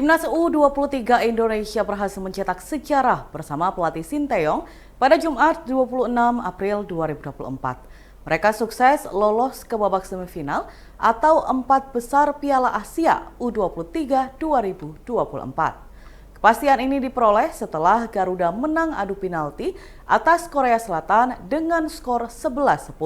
Timnas U23 Indonesia berhasil mencetak sejarah bersama pelatih Sinteyong pada Jumat 26 April 2024. Mereka sukses lolos ke babak semifinal atau 4 besar Piala Asia U23 2024. Kepastian ini diperoleh setelah Garuda menang adu penalti atas Korea Selatan dengan skor 11-10.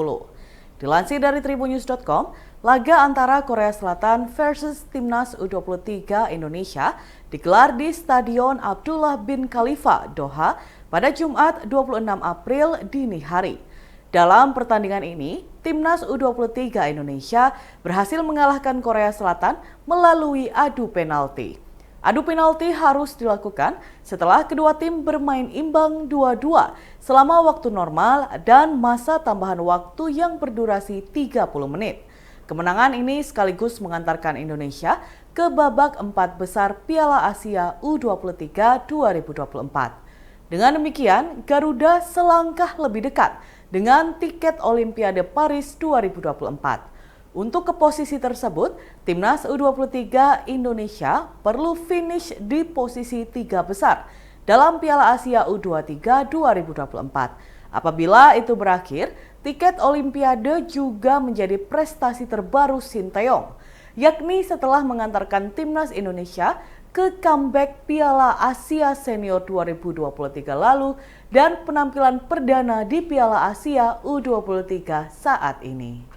Dilansir dari tribunnews.com, laga antara Korea Selatan versus Timnas U23 Indonesia digelar di Stadion Abdullah bin Khalifa, Doha pada Jumat 26 April dini hari. Dalam pertandingan ini, Timnas U23 Indonesia berhasil mengalahkan Korea Selatan melalui adu penalti. Adu penalti harus dilakukan setelah kedua tim bermain imbang 2-2 selama waktu normal dan masa tambahan waktu yang berdurasi 30 menit. Kemenangan ini sekaligus mengantarkan Indonesia ke babak 4 besar Piala Asia U23 2024. Dengan demikian, Garuda selangkah lebih dekat dengan tiket Olimpiade Paris 2024. Untuk ke posisi tersebut, Timnas U23 Indonesia perlu finish di posisi 3 besar dalam Piala Asia U23 2024. Apabila itu berakhir, tiket Olimpiade juga menjadi prestasi terbaru Sinteyong, yakni setelah mengantarkan Timnas Indonesia ke comeback Piala Asia Senior 2023 lalu dan penampilan perdana di Piala Asia U23 saat ini.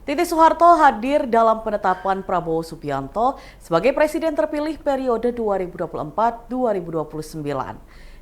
Titi Soeharto hadir dalam penetapan Prabowo Subianto sebagai presiden terpilih periode 2024-2029.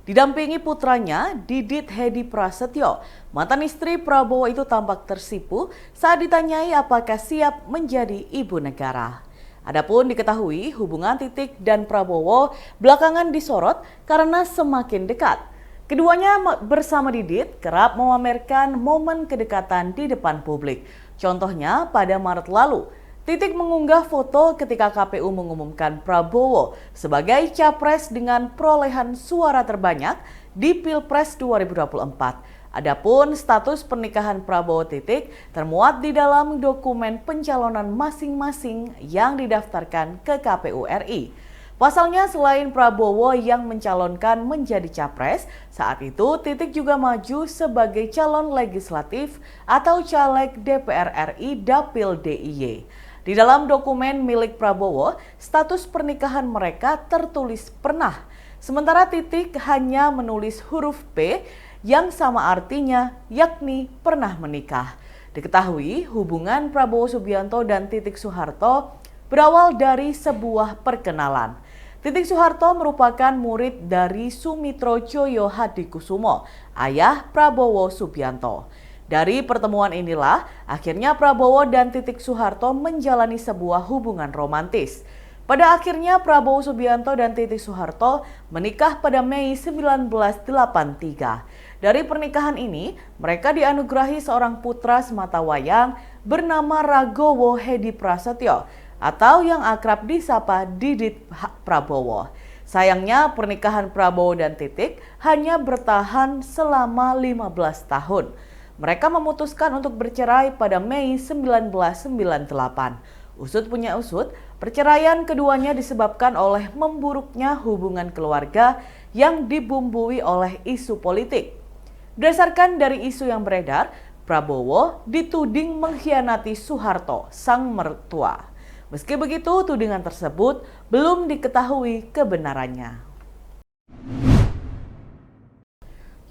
Didampingi putranya, Didit Hedi Prasetyo, mantan istri Prabowo itu tampak tersipu saat ditanyai apakah siap menjadi ibu negara. Adapun diketahui hubungan Titik dan Prabowo belakangan disorot karena semakin dekat. Keduanya bersama Didit kerap memamerkan momen kedekatan di depan publik. Contohnya pada Maret lalu, Titik mengunggah foto ketika KPU mengumumkan Prabowo sebagai capres dengan perolehan suara terbanyak di Pilpres 2024. Adapun status pernikahan Prabowo Titik termuat di dalam dokumen pencalonan masing-masing yang didaftarkan ke KPU RI. Pasalnya selain Prabowo yang mencalonkan menjadi capres, saat itu Titik juga maju sebagai calon legislatif atau caleg DPR RI Dapil DIY. Di dalam dokumen milik Prabowo, status pernikahan mereka tertulis pernah, sementara Titik hanya menulis huruf P yang sama artinya, yakni pernah menikah. Diketahui hubungan Prabowo Subianto dan Titik Soeharto berawal dari sebuah perkenalan. Titik Soeharto merupakan murid dari Sumitro Joyo Hadikusumo, ayah Prabowo Subianto. Dari pertemuan inilah, akhirnya Prabowo dan Titik Soeharto menjalani sebuah hubungan romantis. Pada akhirnya Prabowo Subianto dan Titik Soeharto menikah pada Mei 1983. Dari pernikahan ini, mereka dianugerahi seorang putra sematawayang bernama Ragowo Hedi Prasetyo, atau yang akrab disapa Didit Prabowo. Sayangnya pernikahan Prabowo dan Titik hanya bertahan selama 15 tahun. Mereka memutuskan untuk bercerai pada Mei 1998. Usut punya usut, perceraian keduanya disebabkan oleh memburuknya hubungan keluarga yang dibumbui oleh isu politik. Berdasarkan dari isu yang beredar, Prabowo dituding mengkhianati Soeharto, sang mertua. Meski begitu, tudingan tersebut belum diketahui kebenarannya.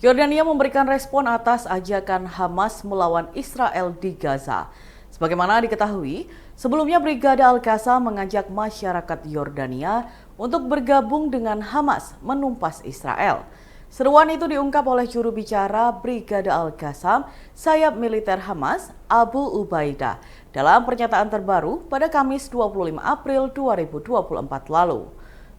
Yordania memberikan respon atas ajakan Hamas melawan Israel di Gaza. Sebagaimana diketahui, sebelumnya Brigade Al-Qassam mengajak masyarakat Yordania untuk bergabung dengan Hamas menumpas Israel. Seruan itu diungkap oleh juru bicara Brigade Al-Qassam, sayap militer Hamas, Abu Ubaidah, dalam pernyataan terbaru pada Kamis 25 April 2024 lalu.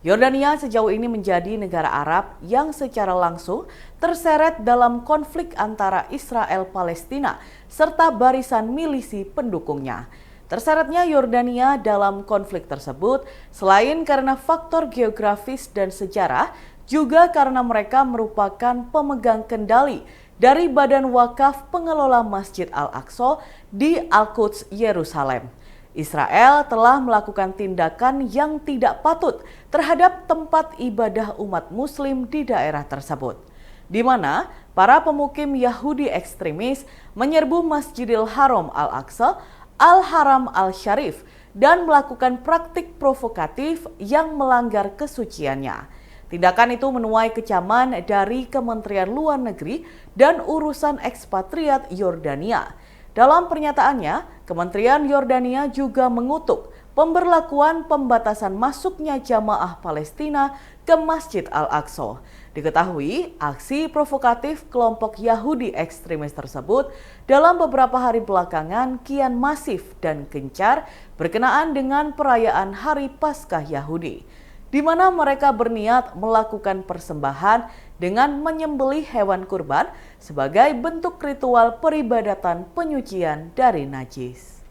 Yordania sejauh ini menjadi negara Arab yang secara langsung terseret dalam konflik antara Israel-Palestina serta barisan milisi pendukungnya. Terseretnya Yordania dalam konflik tersebut selain karena faktor geografis dan sejarah, juga karena mereka merupakan pemegang kendali dari Badan Wakaf Pengelola Masjid Al-Aqsa di Al-Quds, Yerusalem. Israel telah melakukan tindakan yang tidak patut terhadap tempat ibadah umat Muslim di daerah tersebut, di mana para pemukim Yahudi ekstremis menyerbu Masjidil Haram Al-Aqsa, Al-Haram Al-Syarif, dan melakukan praktik provokatif yang melanggar kesuciannya. Tindakan itu menuai kecaman dari Kementerian Luar Negeri dan Urusan Ekspatriat Yordania. Dalam pernyataannya, Kementerian Yordania juga mengutuk pemberlakuan pembatasan masuknya jamaah Palestina ke Masjid Al-Aqsa. Diketahui, aksi provokatif kelompok Yahudi ekstremis tersebut dalam beberapa hari belakangan kian masif dan gencar berkenaan dengan perayaan Hari Paskah Yahudi, di mana mereka berniat melakukan persembahan dengan menyembelih hewan kurban sebagai bentuk ritual peribadatan penyucian dari najis.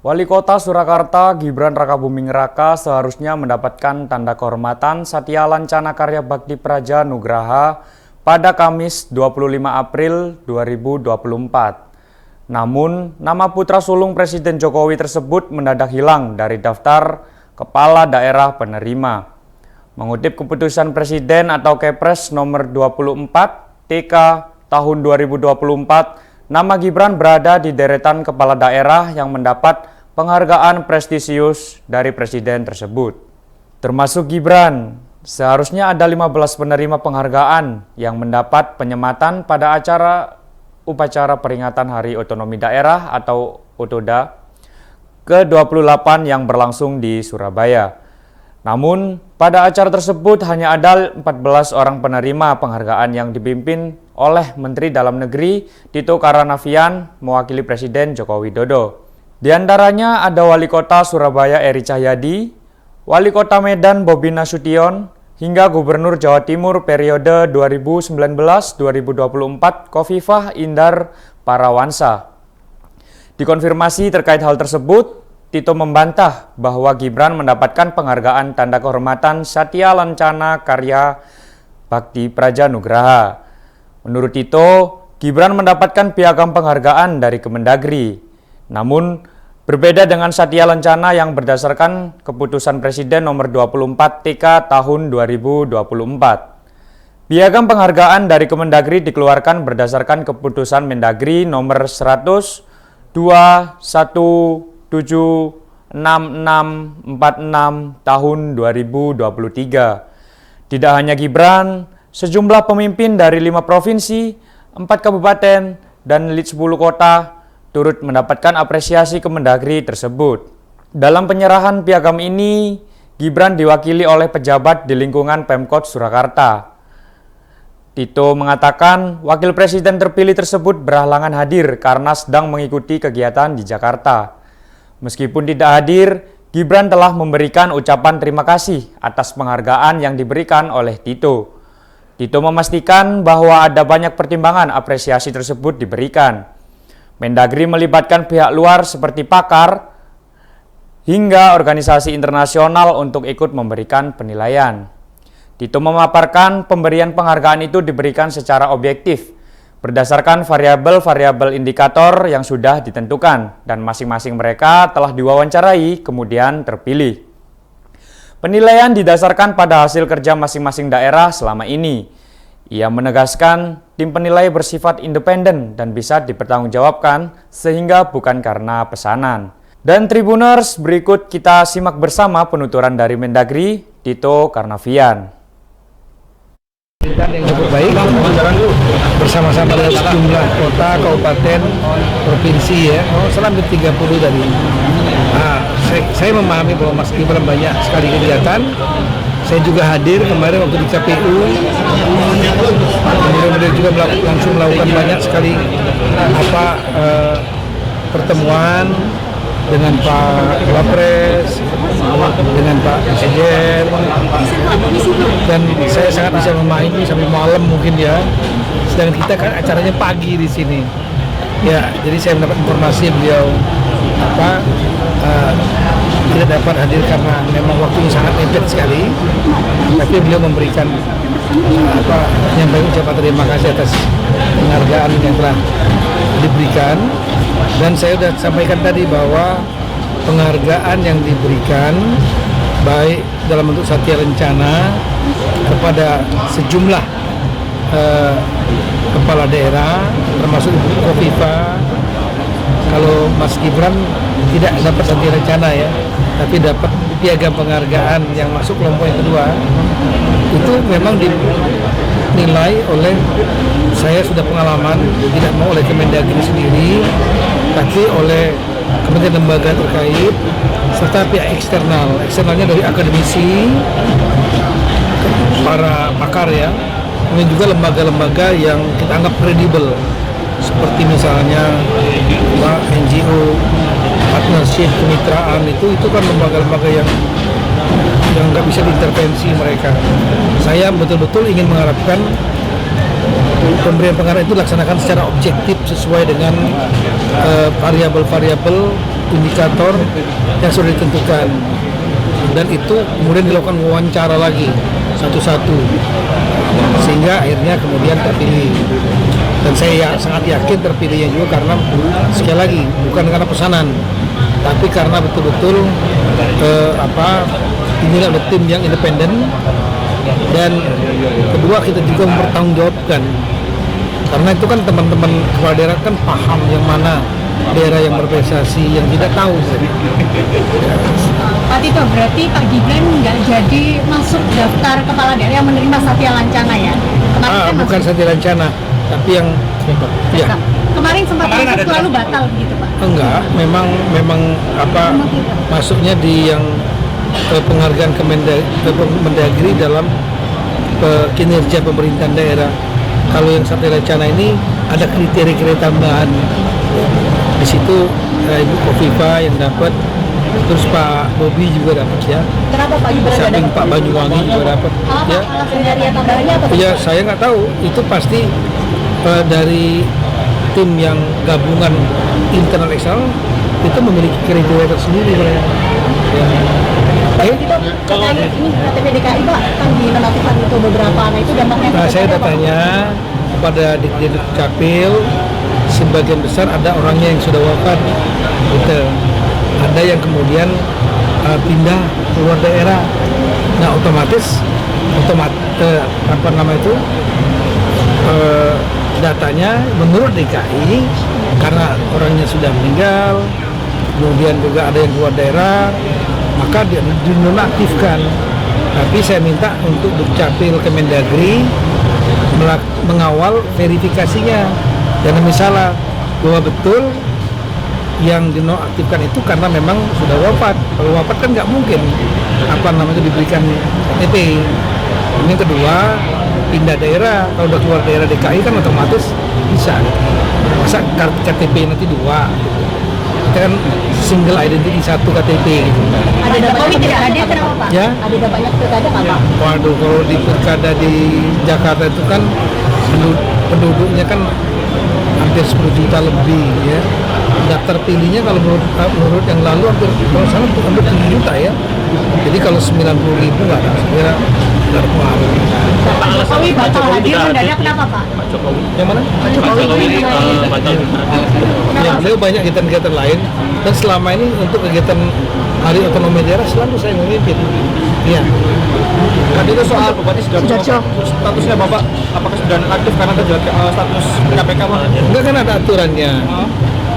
Wali Kota Surakarta Gibran Rakabuming Raka seharusnya mendapatkan tanda kehormatan Satya Lancana Karya Bakti Praja Nugraha pada Kamis 25 April 2024. Namun, nama putra sulung Presiden Jokowi tersebut mendadak hilang dari daftar kepala daerah penerima. Mengutip keputusan Presiden atau Kepres nomor 24 TK tahun 2024, nama Gibran berada di deretan kepala daerah yang mendapat penghargaan prestisius dari Presiden tersebut. Termasuk Gibran, seharusnya ada 15 penerima penghargaan yang mendapat penyematan pada upacara peringatan Hari Otonomi Daerah atau OTODA ke-28 yang berlangsung di Surabaya. Namun, pada acara tersebut hanya ada 14 orang penerima penghargaan yang dipimpin oleh Menteri Dalam Negeri Tito Karnavian mewakili Presiden Joko Widodo. Di antaranya ada Wali Kota Surabaya Eri Cahyadi, Wali Kota Medan Bobi Nasution, hingga Gubernur Jawa Timur periode 2019-2024 Khofifah Indar Parawansa. Dikonfirmasi terkait hal tersebut, Tito membantah bahwa Gibran mendapatkan penghargaan tanda kehormatan Satya Lancana Karya Bakti Praja Nugraha. Menurut Tito, Gibran mendapatkan piagam penghargaan dari Kemendagri. Namun, berbeda dengan Satya Lancana yang berdasarkan keputusan Presiden nomor 24 TK tahun 2024. Piagam penghargaan dari Kemendagri dikeluarkan berdasarkan keputusan Mendagri nomor 100/21766646 tahun 2023. Tidak hanya Gibran, sejumlah pemimpin dari 5 provinsi, 4 kabupaten, dan 10 kota turut mendapatkan apresiasi Kemendagri tersebut. Dalam penyerahan piagam ini, Gibran diwakili oleh pejabat di lingkungan Pemkot Surakarta. Tito mengatakan wakil presiden terpilih tersebut berhalangan hadir karena sedang mengikuti kegiatan di Jakarta. Meskipun tidak hadir, Gibran telah memberikan ucapan terima kasih atas penghargaan yang diberikan oleh Tito. Tito memastikan bahwa ada banyak pertimbangan apresiasi tersebut diberikan. Mendagri melibatkan pihak luar seperti pakar hingga organisasi internasional untuk ikut memberikan penilaian. Tito memaparkan pemberian penghargaan itu diberikan secara objektif, berdasarkan variabel-variabel indikator yang sudah ditentukan, dan masing-masing mereka telah diwawancarai kemudian terpilih. Penilaian didasarkan pada hasil kerja masing-masing daerah selama ini. Ia menegaskan tim penilai bersifat independen dan bisa dipertanggungjawabkan sehingga bukan karena pesanan. Dan Tribuners, berikut kita simak bersama penuturan dari Mendagri Tito Karnavian. Yang cukup baik bersama-sama dengan sejumlah kota, kabupaten, provinsi ya, selama 30 tadi. Saya memahami bahwa Mas Gibran banyak sekali kegiatan. Saya juga hadir kemarin waktu di KPU. Kemudian beliau juga langsung melakukan banyak sekali pertemuan dengan Pak Wapres, dengan Pak Presiden, dan saya sangat bisa memahami sampai malam mungkin ya. Sedangkan kita kan acaranya pagi di sini. Ya, jadi saya mendapat informasi beliau tidak dapat hadir karena memang waktunya sangat mepet sekali. Tapi beliau memberikan menyampaikan ucapan terima kasih atas penghargaan yang telah diberikan. Dan saya sudah sampaikan tadi bahwa penghargaan yang diberikan baik dalam bentuk satya lencana kepada sejumlah kepala daerah termasuk Ibu Kofifa. Kalau Mas Gibran tidak dapat satya lencana ya, tapi dapat piagam penghargaan yang masuk kelompok yang kedua. Itu memang dinilai oleh, saya sudah pengalaman, tidak mau oleh Kemendagri sendiri, tapi oleh kementerian lembaga terkait serta pihak eksternal. Eksternalnya dari akademisi, para pakar ya, kemudian juga lembaga-lembaga yang kita anggap kredibel seperti misalnya NGO, partnership, kemitraan, itu kan lembaga-lembaga yang nggak bisa diintervensi mereka. Saya betul-betul ingin mengharapkan pemberian penghargaan itu dilaksanakan secara objektif sesuai dengan variabel-variabel indikator yang sudah ditentukan, dan itu kemudian dilakukan wawancara lagi satu-satu sehingga akhirnya kemudian terpilih. Dan saya sangat yakin terpilihnya juga karena sekali lagi bukan karena pesanan, tapi karena betul-betul dinilai oleh tim yang independen, dan kedua kita juga mempertanggungjawabkan, karena itu kan teman-teman kepala daerah kan paham yang mana daerah yang berprestasi, yang tidak tahu. Pak Tito, berarti Pak Gibran nggak jadi masuk daftar kepala daerah yang menerima satya lancana ya? Bukan satya lancana, tapi yang ya. Kemarin sempat masuk lalu batal begitu Pak? Enggak, memang masuknya di yang penghargaan Kemendagri dalam kinerja pemerintahan daerah. Kalau yang satya lancana ini ada kriteria tambahan. Di situ Ibu Kofifa yang dapat, terus Pak Bobi juga dapat ya. Kenapa Pak Gibran? Samping Pak Banyuwangi juga dapat. Ya. Kriteria tambahannya apa? Ya saya nggak tahu. Itu pasti dari tim yang gabungan internal eksternal itu memiliki kriteria tersendiri mereka. Ya. Kalau ini KTP DKI Pak kan dinonaktifkan untuk beberapa, nah itu dampaknya. Nah saya datanya kepada Ditjen Capil, sebagian besar ada orangnya yang sudah wafat, gitu. Ada yang kemudian pindah keluar daerah. Nah otomatis datanya menurut DKI karena orangnya sudah meninggal, kemudian juga ada yang keluar daerah, maka dia dinonaktifkan. Tapi saya minta untuk Dukcapil Kemendagri mengawal verifikasinya. Jangan misalnya bahwa betul yang dinonaktifkan itu karena memang sudah wafat. Kalau wafat kan nggak mungkin diberikan KTP. Yang kedua, pindah daerah. Kalau udah keluar daerah DKI kan otomatis bisa. Masa KTP nanti dua? Kita kan single identity satu KTP gitu. Ada dampaknya tidak hadir kenapa Pak? Ya? Ada dampaknya pilkada nggak Pak? Waduh, kalau di pilkada di Jakarta itu kan penduduknya kan hampir 10 juta lebih ya. Daftar pilihnya kalau menurut yang lalu hampir 7 juta ya. Jadi kalau 90.000 nggak ada, saya nggak ada pengaruh. Pak Jokowi batal hadir mendadak kenapa Pak? Pak Jokowi. Yang mana? Pak Jokowi Batal. Ya, beliau banyak kegiatan-kegiatan lain, dan selama ini untuk kegiatan Hari Otonomi Daerah selalu saya memimpin. Iya. Tadi itu soal Bupati Sidoarjo, statusnya Bapak apakah sudah aktif karena terjerat status KPK Pak? Enggak, kan ada aturannya.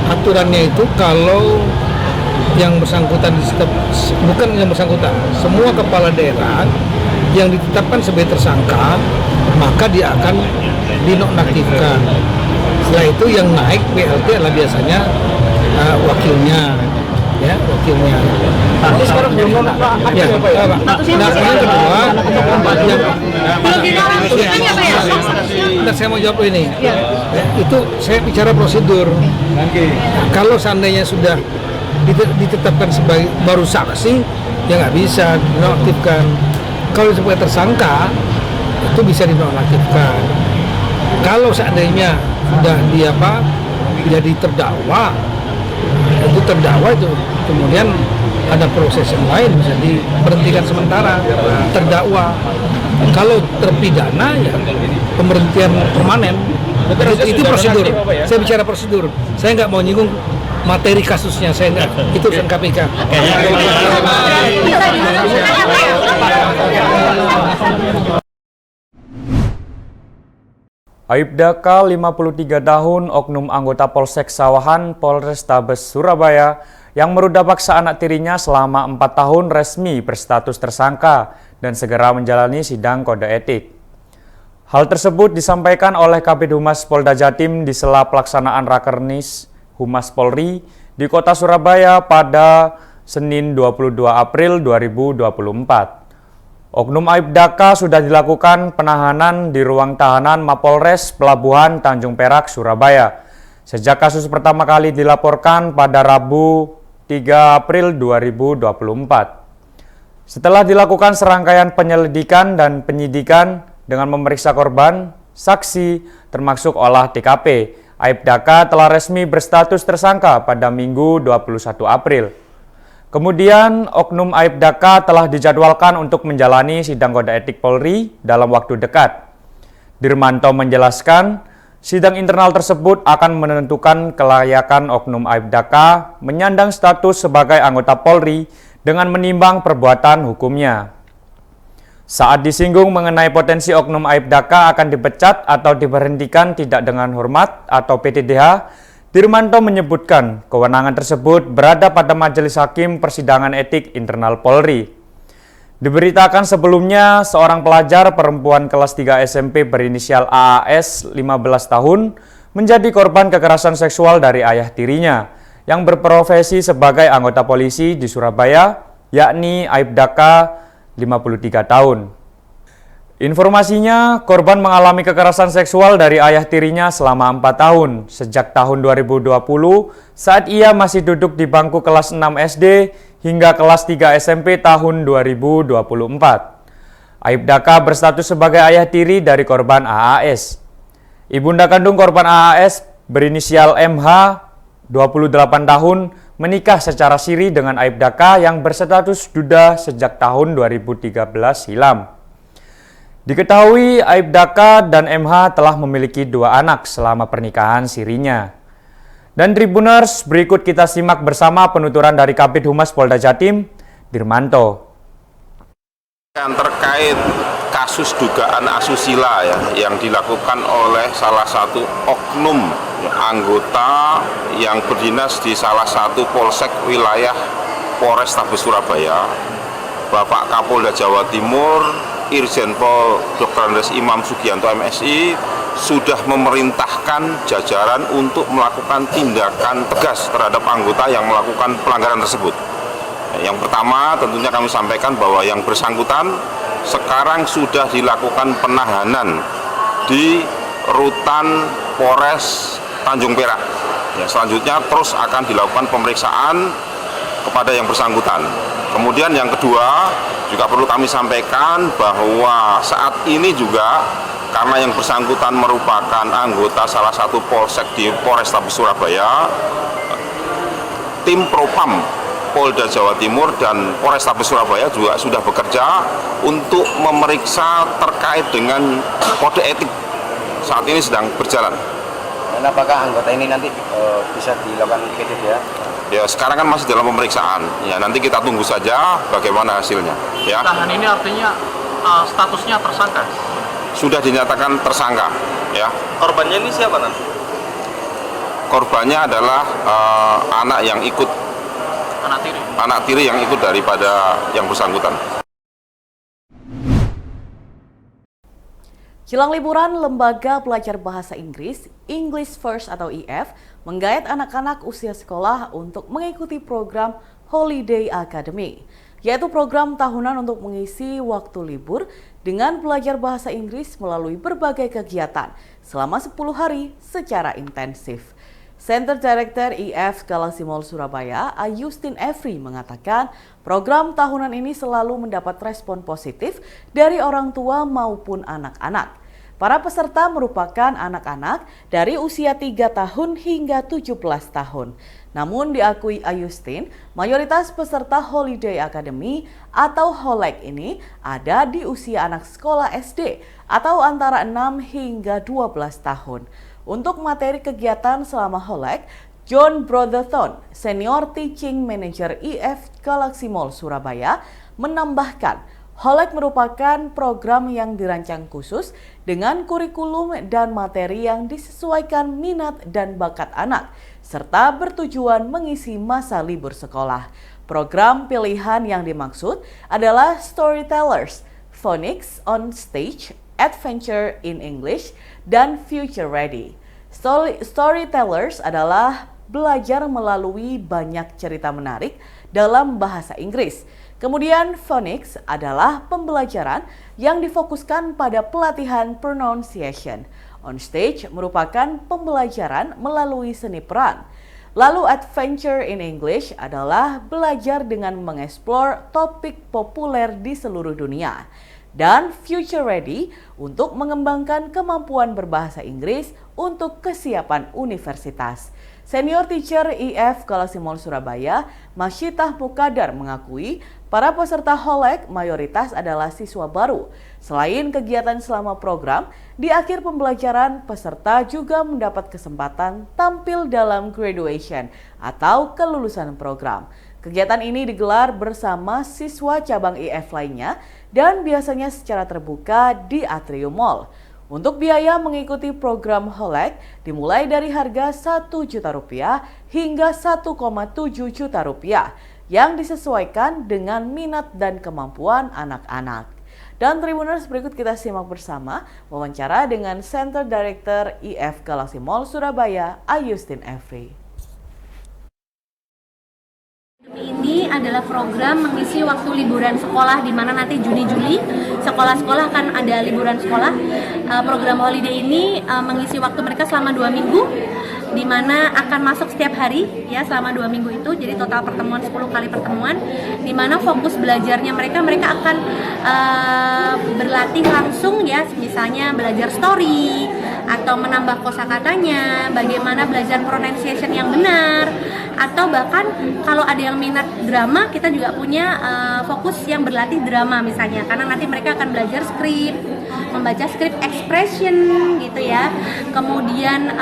Aturannya itu kalau yang bersangkutan bukan yang bersangkutan, semua kepala daerah yang ditetapkan sebagai tersangka, maka dia akan dinonaktifkan. Setelah itu yang naik PLT adalah biasanya wakilnya, ya wakilnya. Tapi sekarang belum nonaktifkan Ya, Pak ya? nah yang kedua, belum dinonaktifkannya Pak ya? nah, saya mau jawab ini. Ya, itu saya bicara prosedur. Kalau seandainya sudah ditetapkan sebagai baru saksi, ya nggak bisa dinonaktifkan. Kalau sebagai tersangka itu bisa dinonaktifkan. Kalau seandainya sudah jadi terdakwa, itu terdakwa itu kemudian ada proses yang lain, bisa diberhentikan sementara terdakwa. Kalau terpidana ya pemberhentian permanen. Itu prosedur. Saya bicara prosedur. Saya nggak mau nyinggung materi kasusnya. Saya nggak. Itu urusan KPK. Aibda K, 53 tahun, oknum anggota Polsek Sawahan, Polrestabes Surabaya, yang meruda paksa anak tirinya selama 4 tahun resmi berstatus tersangka dan segera menjalani sidang kode etik. Hal tersebut disampaikan oleh Kabid Humas Polda Jatim di sela pelaksanaan Rakernis Humas Polri di Kota Surabaya pada Senin 22 April 2024. Oknum Aibda K sudah dilakukan penahanan di ruang tahanan Mapolres Pelabuhan Tanjung Perak, Surabaya. Sejak kasus pertama kali dilaporkan pada Rabu 3 April 2024. Setelah dilakukan serangkaian penyelidikan dan penyidikan dengan memeriksa korban, saksi, termasuk olah TKP, Aibda K telah resmi berstatus tersangka pada Minggu 21 April. Kemudian, oknum Aibda K telah dijadwalkan untuk menjalani sidang kode etik Polri dalam waktu dekat. Dirmanto menjelaskan, sidang internal tersebut akan menentukan kelayakan oknum Aibda K menyandang status sebagai anggota Polri dengan menimbang perbuatan hukumnya. Saat disinggung mengenai potensi oknum Aibda K akan dipecat atau diberhentikan tidak dengan hormat atau PTDH, Dirmanto menyebutkan kewenangan tersebut berada pada Majelis Hakim Persidangan Etik Internal Polri. Diberitakan sebelumnya, seorang pelajar perempuan kelas 3 SMP berinisial AAS 15 tahun menjadi korban kekerasan seksual dari ayah tirinya yang berprofesi sebagai anggota polisi di Surabaya, yakni Aibda K, 53 tahun. Informasinya, korban mengalami kekerasan seksual dari ayah tirinya selama 4 tahun, sejak tahun 2020 saat ia masih duduk di bangku kelas 6 SD hingga kelas 3 SMP tahun 2024. Aibda K berstatus sebagai ayah tiri dari korban AAS. Ibunda kandung korban AAS berinisial MH, 28 tahun, menikah secara siri dengan Aibda K yang berstatus duda sejak tahun 2013 silam. Diketahui Aibda K dan MH telah memiliki 2 anak selama pernikahan sirinya. Dan Tribuners, berikut kita simak bersama penuturan dari Kabid Humas Polda Jatim, Dirmanto. Terkait kasus dugaan asusila yang dilakukan oleh salah satu oknum anggota yang berdinas di salah satu polsek wilayah Polrestabes Surabaya, Bapak Kapolda Jawa Timur, Irjen Pol Dr. Andes Imam Sugianto MSI sudah memerintahkan jajaran untuk melakukan tindakan tegas terhadap anggota yang melakukan pelanggaran tersebut. Yang pertama tentunya kami sampaikan bahwa yang bersangkutan sekarang sudah dilakukan penahanan di Rutan Polres Tanjung Perak. Selanjutnya terus akan dilakukan pemeriksaan kepada yang bersangkutan. Kemudian yang kedua juga perlu kami sampaikan bahwa saat ini juga karena yang bersangkutan merupakan anggota salah satu polsek di Polrestabes Surabaya, tim Propam Polda Jawa Timur dan Polrestabes Surabaya juga sudah bekerja untuk memeriksa terkait dengan kode etik. Saat ini sedang berjalan. Dan apakah anggota ini nanti bisa dilakukan PTDH? Ya sekarang kan masih dalam pemeriksaan. Ya nanti kita tunggu saja bagaimana hasilnya. Ya. Tahan ini artinya statusnya tersangka. Sudah dinyatakan tersangka. Ya. Korbannya ini siapa nanti? Korbannya adalah anak yang ikut. Anak tiri yang ikut daripada yang bersangkutan. Jelang liburan, Lembaga Belajar Bahasa Inggris, English First atau EF, menggayat anak-anak usia sekolah untuk mengikuti program Holiday Academy, yaitu program tahunan untuk mengisi waktu libur dengan belajar bahasa Inggris melalui berbagai kegiatan selama 10 hari secara intensif. Center Director EF Galaxy Mall Surabaya, Ayustin Efri, mengatakan program tahunan ini selalu mendapat respon positif dari orang tua maupun anak-anak. Para peserta merupakan anak-anak dari usia 3 tahun hingga 17 tahun. Namun diakui Ayustin, mayoritas peserta Holiday Academy atau HOLAC ini ada di usia anak sekolah SD atau antara 6 hingga 12 tahun. Untuk materi kegiatan selama Holek, John Brotherton, Senior Teaching Manager IF Galaxy Mall Surabaya, menambahkan Holek merupakan program yang dirancang khusus dengan kurikulum dan materi yang disesuaikan minat dan bakat anak, serta bertujuan mengisi masa libur sekolah. Program pilihan yang dimaksud adalah Storytellers, Phonics on Stage, Adventure in English, dan Future Ready. Storytellers adalah belajar melalui banyak cerita menarik dalam bahasa Inggris. Kemudian phonics adalah pembelajaran yang difokuskan pada pelatihan pronunciation. On stage merupakan pembelajaran melalui seni peran. Lalu adventure in English adalah belajar dengan mengeksplor topik populer di seluruh dunia. Dan future ready untuk mengembangkan kemampuan berbahasa Inggris untuk kesiapan universitas. Senior Teacher IF Galaxy Mall Surabaya, Masyitah Mukadar mengakui para peserta Holek mayoritas adalah siswa baru. Selain kegiatan selama program, di akhir pembelajaran peserta juga mendapat kesempatan tampil dalam graduation atau kelulusan program. Kegiatan ini digelar bersama siswa cabang IF lainnya dan biasanya secara terbuka di Atrium Mall. Untuk biaya mengikuti program Holek dimulai dari harga Rp1 juta hingga Rp1,7 juta yang disesuaikan dengan minat dan kemampuan anak-anak. Dan Tribuners, berikut kita simak bersama wawancara dengan Center Director IF Galaxy Mall Surabaya, Ayustin Efri. Ini adalah program mengisi waktu liburan sekolah di mana nanti Juni-Juli sekolah-sekolah akan ada liburan sekolah. Program holiday ini mengisi waktu mereka selama 2 minggu di mana akan masuk setiap hari ya selama 2 minggu itu, jadi total pertemuan 10 kali pertemuan di mana fokus belajarnya mereka akan berlatih langsung ya, misalnya belajar story atau menambah kosakatanya, bagaimana belajar pronunciation yang benar, atau bahkan kalau ada yang minat drama kita juga punya fokus yang berlatih drama misalnya, karena nanti mereka akan belajar skrip, membaca skrip expression gitu ya. Kemudian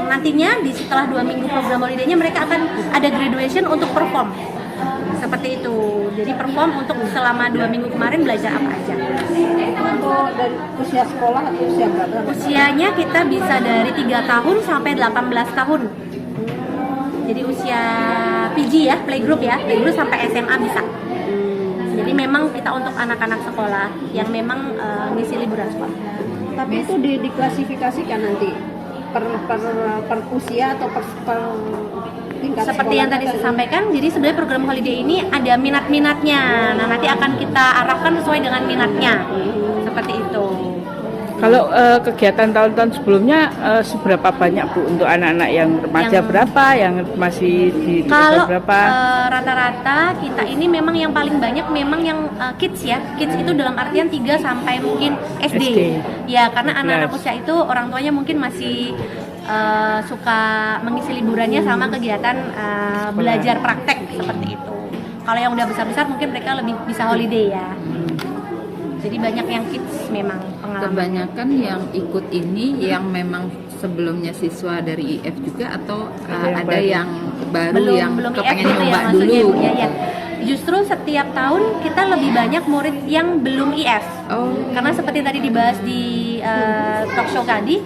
nantinya setelah 2 minggu program holiday-nya mereka akan ada graduation untuk perform seperti itu. Jadi perform untuk selama 2 minggu kemarin belajar apa aja. Untuk dari usia sekolah atau usia berapa? Usianya kita bisa dari 3 tahun sampai 18 tahun. Jadi usia PG ya, playgroup sampai SMA bisa. Jadi memang kita untuk anak-anak sekolah yang memang ngisi liburan sekolah. Tapi itu diklasifikasikan nanti per usia atau per tingkat seperti yang tadi saya sampaikan, jadi sebenarnya program holiday ini ada minat-minatnya. Nah, nanti akan kita arahkan sesuai dengan minatnya. Seperti itu. Kalau kegiatan tahun-tahun sebelumnya seberapa banyak Bu untuk anak-anak yang remaja berapa, yang masih di kalau berapa? Rata-rata kita ini memang yang paling banyak memang yang kids ya. Kids itu dalam artian 3 sampai mungkin SD. Ya, karena anak-anak usia itu orang tuanya mungkin masih suka mengisi liburannya sama kegiatan belajar praktek seperti itu. Kalau yang udah besar-besar mungkin mereka lebih bisa holiday ya. Jadi banyak yang kids memang pengalaman. Kebanyakan yang ikut ini yang memang sebelumnya siswa dari IF juga atau ada yang baru yang kepengen nyoba dulu? Ya. Justru setiap tahun kita lebih banyak murid yang belum IF. Karena seperti tadi dibahas di talk show tadi,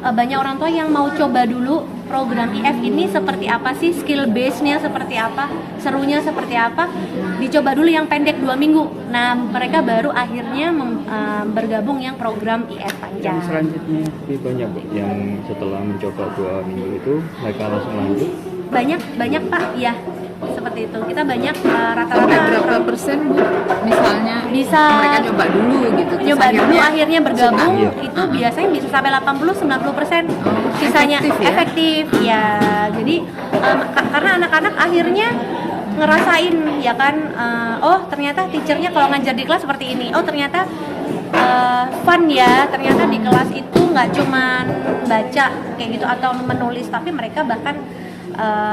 banyak orang tua yang mau coba dulu program IF ini seperti apa sih, skill base-nya seperti apa, serunya seperti apa, dicoba dulu yang pendek 2 minggu. Nah, mereka baru akhirnya bergabung yang program IF panjang. Yang selanjutnya lebih banyak yang setelah mencoba 2 minggu itu mereka langsung lanjut? Banyak Pak, ya. Seperti itu. Kita banyak rata-rata berapa persen Bu? Misalnya bisa mereka coba dulu gitu. Coba dulu akhirnya bergabung itu biasanya bisa sampai 80-90%. Sisanya efektif ya. Jadi karena anak-anak akhirnya ngerasain ya kan, oh ternyata teachernya kalau ngajar di kelas seperti ini. Oh ternyata fun ya. Ternyata di kelas itu nggak cuman baca kayak gitu atau menulis, tapi mereka bahkan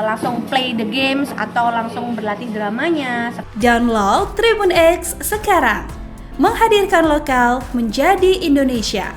langsung play the games atau langsung berlatih dramanya. Download Tribun X sekarang, menghadirkan lokal menjadi Indonesia.